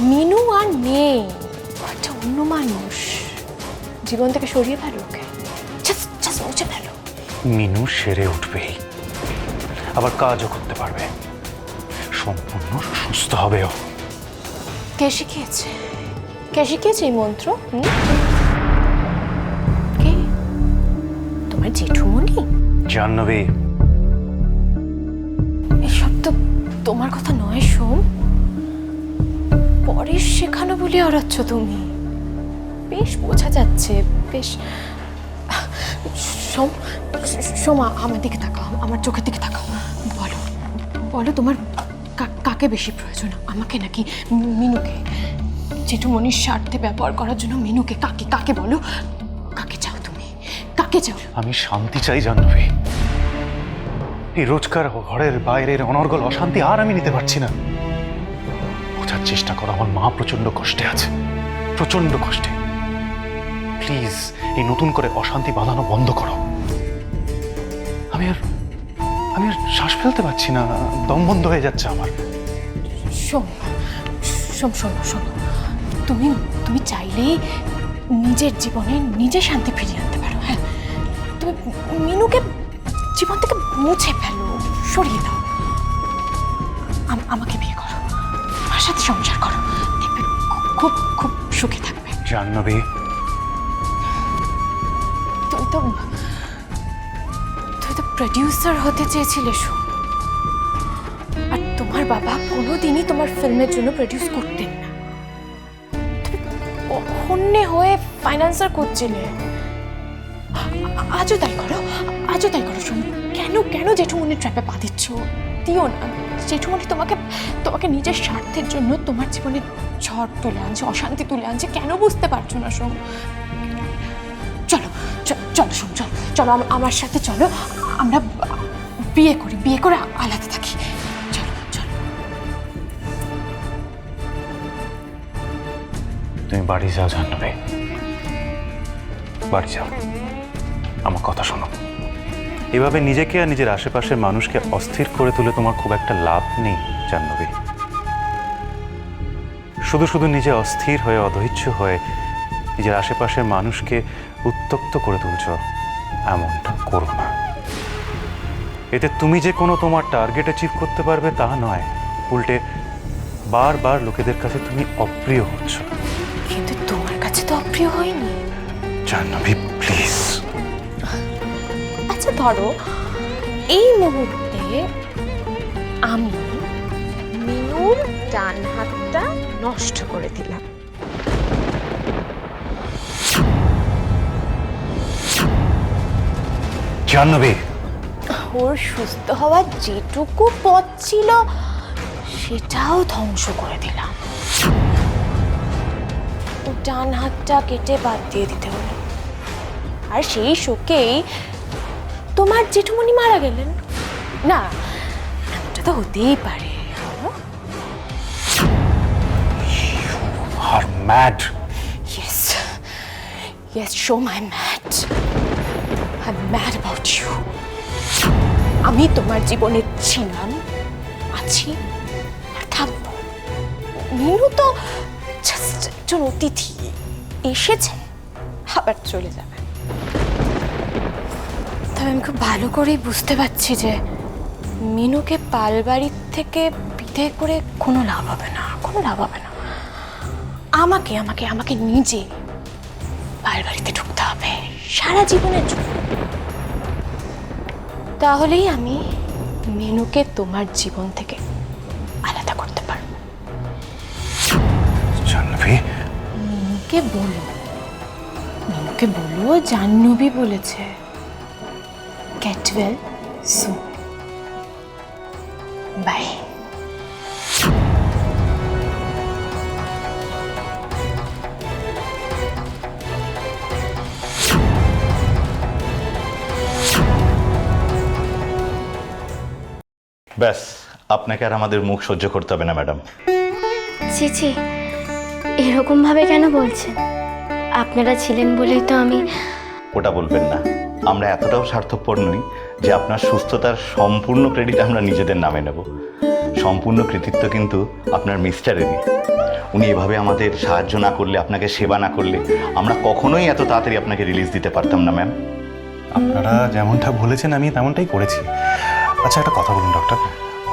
মিনু আর নেই, একটা অন্য মানুষ। জীবন থেকে সরিয়ে ফেলো ওকে, জাস্ট মুছে ফেলো। মিনু সেরে উঠবেই, আবার কাজও করতে পারবে, সম্পূর্ণ সুস্থ হবেও। কে শিখিয়েছে? কে শিখিয়েছে এই মন্ত্র? কে? তোমার জেঠুমনি? জাহ্নবী, এসব তো তোমার কথা নয় সোম। পরে শেখানো বলে আড়াচ্ছ তুমি, বেশ বোঝা যাচ্ছে। বেশ সোম, সোম আমার দিকে তাকাও, আমার চোখের দিকে তাকাও। বলো বলো, তোমার কাকে বেশি প্রয়োজন, আমাকে নাকি মিনুকে? জেঠুমনির স্বার্থে ব্যবহার করার জন্য মিনুকে? কাকে কাকে বলো, কাকে চাও তুমি, কাকে চাও? আমি শান্তি চাই জাহ্নবী। এই রোজকার ঘরের বাইরের অনর্গল অশান্তি আর আমি নিতে পারছি না। বোঝার চেষ্টা করো, আমার মা প্রচন্ড কষ্টে আছে, প্রচন্ড কষ্টে। প্লিজ এই নতুন করে অশান্তি বাঁধানো বন্ধ করো। আমি আর শ্বাস ফেলতে পারছি না, দম বন্ধ হয়ে যাচ্ছে আমার। শোনো শোনো শোনো, তুমি তুমি চাইলেই নিজের জীবনে নিজে শান্তি ফিরিয়ে আনতে পারো। হ্যাঁ, তুমি মিনুকে জীবন থেকে মুছে ফেলো, সরিয়ে দাও। আমাকে বিয়ে করো, আমার সাথে সংসার করো, দেখবে খুব খুব সুখে থাকবে। জাহ্নবী, তুমি তো প্রডিউসার হতে চেয়েছিলে সোম, আর তোমার বাবা কোনোদিনই তোমার ফিল্মের জন্য প্রডিউস করতেন না। তুমি অহন্যে হয়ে ফাইন্যান্সার করছিলে। আজও তাই করো, আজও তাই করো সোম। কেন কেন জেঠুমনির ট্র্যাপে পা দিচ্ছ? দিও না। জেঠুমনি তোমাকে নিজের স্বার্থের জন্য তোমার জীবনে ঝড় তুলে আনছে, অশান্তি তুলে আনছে। কেন বুঝতে পারছো না সোম? চলো চলো সোম, চলো চলো আমার সাথে চলো, আমরা বিয়ে করি, বিয়ে করে আলাদা থাকি। চলো চলো। তুমি বাড়ি যাও জাহ্নবী, বাড়ি যাও। আমার কথা শোনো, এভাবে নিজেকে আর নিজের আশেপাশের মানুষকে অস্থির করে তুলে তোমার খুব একটা লাভ নেই জাহ্নবী। শুধু শুধু নিজে অস্থির হয়ে, অধৈর্য হয়ে নিজের আশেপাশের মানুষকে উত্তপ্ত করে তুলছ, এমনটা করো না। এতে তুমি যে কোনো তোমার টার্গেট অ্যাচিভ করতে পারবে তা নয়, উল্টে বারবার লোকেদের কাছে তুমি অপ্রিয় হচ্ছ। কিন্তু তোমার কাছে তো অপ্রিয় হয়নি জাহ্নবী, প্লিজ। আচ্ছা ধরো এই মুহূর্তে আমি মিনুর ডান হাতটা নষ্ট করে দিলাম, জাহ্নবী, ওর সুস্থ হওয়ার যেটুকু পথ ছিল সেটাও ধ্বংস করে দিলাম। ও ডান হাতটা কেটে বাদ দিয়ে দিতে হলো, আর সেই শোকেই তোমার জেঠুমনি মারা গেলেন। না, এমনটা তো হতেই পারে। আর mad. Yes, yes, show my mad. I'm mad about you. আমি তোমার জীবনে ছিলাম, আছি, আর থাকবো। মিনু তো জাস্ট একজন অতিথি, এসেছে আবার চলে যাবে। তবে আমি খুব ভালো করেই বুঝতে পারছি যে মিনুকে পালবাড়ির থেকে বিদায় করে কোনো লাভ হবে না, কোনো লাভ হবে না। আমাকে আমাকে আমাকে নিজে পালবাড়িতে ঢুকতে হবে সারা জীবনের জন্য। তাহলেই আমি মিনুকে তোমার জীবন থেকে আলাদা করতে পারবো। জাহ্নবী, মিনুকে বলো জাহ্নবী বলেছে। Get well soon. Bye. ব্যাস, আপনাকে আর আমাদের মুখ সহ্য করতে হবে না ম্যাডাম। ছি ছি, এরকম ভাবে কেন বলছেন? আপনারা ছিলেন বলেই তো আমি। ওটা বলবেন না, আমরা এতটাও স্বার্থপর নই যে আপনার সুস্থতার সম্পূর্ণ ক্রেডিট আমরা নিজেদের নামে নেব। সম্পূর্ণ কৃতিত্ব কিন্তু আপনার মিস্টারেরই। উনি এভাবে আমাদের সাহায্য না করলে, আপনাকে সেবা না করলে আমরা কখনোই এত তাড়াতাড়ি আপনাকে রিলিজ দিতে পারতাম না ম্যাম। আপনারা যেমনটা বলেছেন আমি তেমনটাই করেছি। আচ্ছা, একটা কথা বলুন ডক্টর,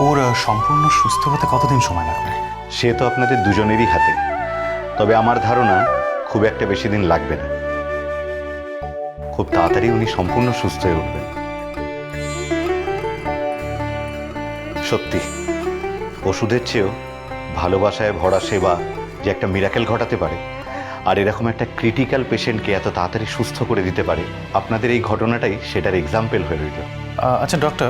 ওর সম্পূর্ণ সুস্থ হতে কতদিন সময় লাগবে? সে তো আপনাদের দুজনেরই হাতে, তবে আমার ধারণা খুব একটা বেশি দিন লাগবে না। খুব তাড়াতাড়ি উনি সম্পূর্ণ সুস্থ হয়ে উঠবেন। সত্যি ওষুধের চেয়েও ভালোবাসায় ভরা সেবা যে একটা মিরাকেল ঘটাতে পারে, আর এরকম একটা ক্রিটিক্যাল পেশেন্টকে এত তাড়াতাড়ি সুস্থ করে দিতে পারে, আপনাদের এই ঘটনাটাই সেটার এক্সাম্পল হয়ে রইল। আচ্ছা ডক্টর,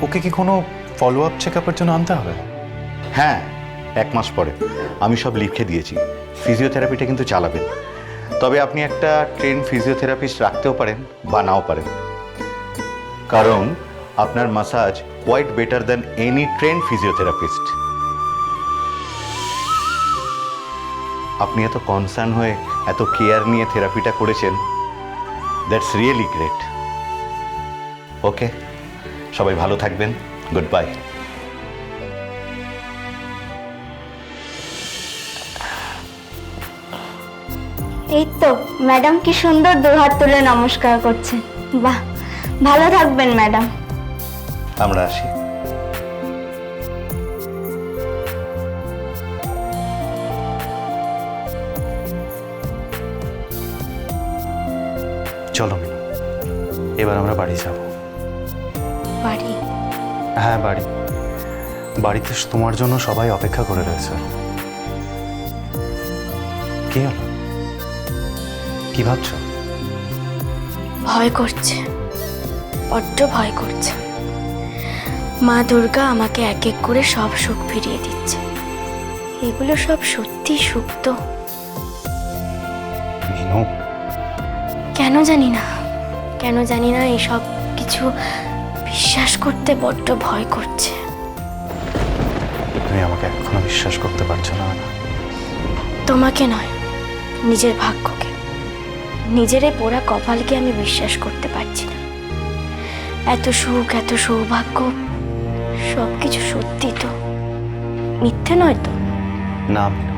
ওকে কি কোনো ফলো আপ চেক আপের জন্য আনতে হবে? হ্যাঁ, 1 মাস পরে আমি সব লিখে দিয়েছি। ফিজিওথেরাপিটা কিন্তু চালাবেন, তবে আপনি একটা ট্রেন ফিজিওথেরাপিস্ট রাখতেও পারেন বা নাও পারেন, কারণ আপনার massage quite better than any trained physiotherapist. আপনি এত কনসার্ন হয়ে এত কেয়ার নিয়ে থেরাপিটা করেছেন, দ্যাটস রিয়েলি গ্রেট। ওকে, সবাই ভালো থাকবেন, গুড বাই। এই তো ম্যাডাম কি সুন্দর দুহাত তুলে নমস্কার করছেন। বাহ, ভালো থাকবেন ম্যাডাম। আমরা আসি। চলো মিনু, এবার আমরা বাড়ি যাব। বাড়ি? হ্যাঁ বাড়ি। বাড়িতে তোমার জন্য সবাই অপেক্ষা করে রয়েছে। কি হলো, কি ভাবছো? ভয় করছে, বড্ড ভয় করছে। মা দুর্গা আমাকে এক এক করে সব সুখ ফিরিয়ে দিচ্ছে। এগুলো সব সত্যি সুখ তো? মিনু, কেন জানি না এসব কিছু বিশ্বাস করতে বড্ড ভয় করছে। তুমি আমাকে এখনো বিশ্বাস করতে পারছো না? তোমাকে নয়, নিজের ভাগ্যকে, নিজের এই পোড়া কপালকে আমি বিশ্বাস করতে পারছি না। এত সুখ, এত সৌভাগ্য, সব কিছু সত্যি তো, মিথ্যে নয় তো? না মিনু,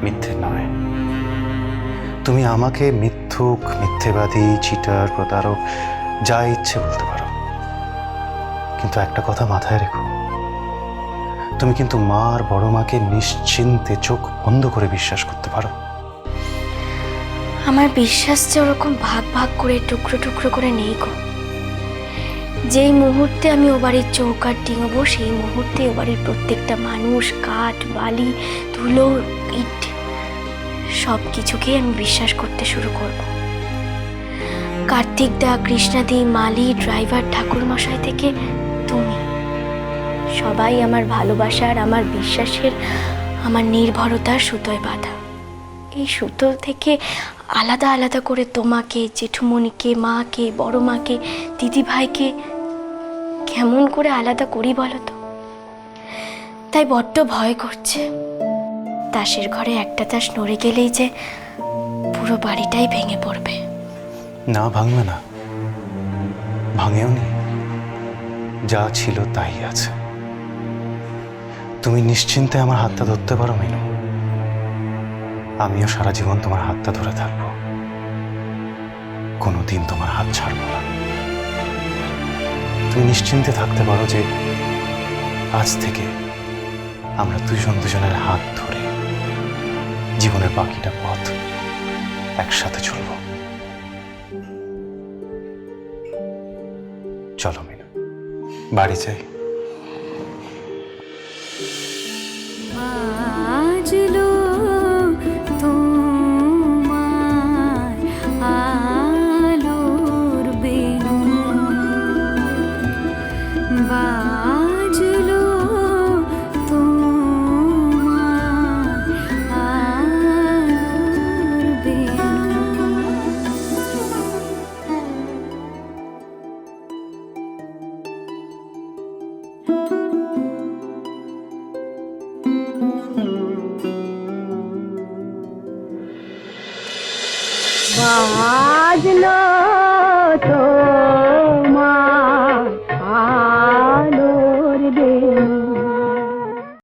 মিথ্যে নয়। তুমি আমাকে মিথ্যুক, মিথ্যেবাদী, চিটার, প্রতারক যা ইচ্ছে বলতে পারো, কিন্তু একটা কথা মাথায় রেখো, তুমি কিন্তু মা আর বড় মাকে নিশ্চিন্তে চোখ বন্ধ করে বিশ্বাস করতে পারো। আমার বিশ্বাস যে ওরকম ভাগ ভাগ করে, টুকরো টুকরো করে নেই গো। যেই মুহূর্তে আমি ও বাড়ির চৌকাঠ ডিঙবো, সেই মুহূর্তে ও বাড়ির প্রত্যেকটা মানুষ, কাঠ, বালি, ধুলো, ইট, সব কিছুকেই আমি বিশ্বাস করতে শুরু করব। কার্তিক দা, কৃষ্ণাদি, মালি, ড্রাইভার, ঠাকুর মশাই থেকে তুমি, সবাই আমার ভালোবাসার, আমার বিশ্বাসের, আমার নির্ভরতার সুতোয় বাঁধা। এই সুতো থেকে আলাদা আলাদা করে তোমাকে, জেঠুমণিকে, মাকে, বড় মাকে, দিদি ভাইকে কেমন করে আলাদা করি বলো তো? তাই বড্ড ভয় করছে। তাসের ঘরে একটা তাস নড়ে গেলেই যে পুরো বাড়িটাই ভেঙে পড়বে। না, ভাঙবে না, ভাঙেও নি, যা ছিল তাই আছে। তুমি নিশ্চিন্তে আমার হাতটা ধরতে পারো মিনু, আমিও সারা জীবন তোমার হাতটা ধরে থাকবো, কোনোদিন তোমার হাত ছাড়বো না। তুমি নিশ্চিন্তে থাকতে পারো যে আজ থেকে আমরা দুজনের হাত ধরে জীবনের বাকিটা পথ একসাথে চলব। চলো মিনু, বাড়ি যাই। বাজলো তোমার আলোর বেনু, বাজলো তোমার আলোর বেনু। বাজলো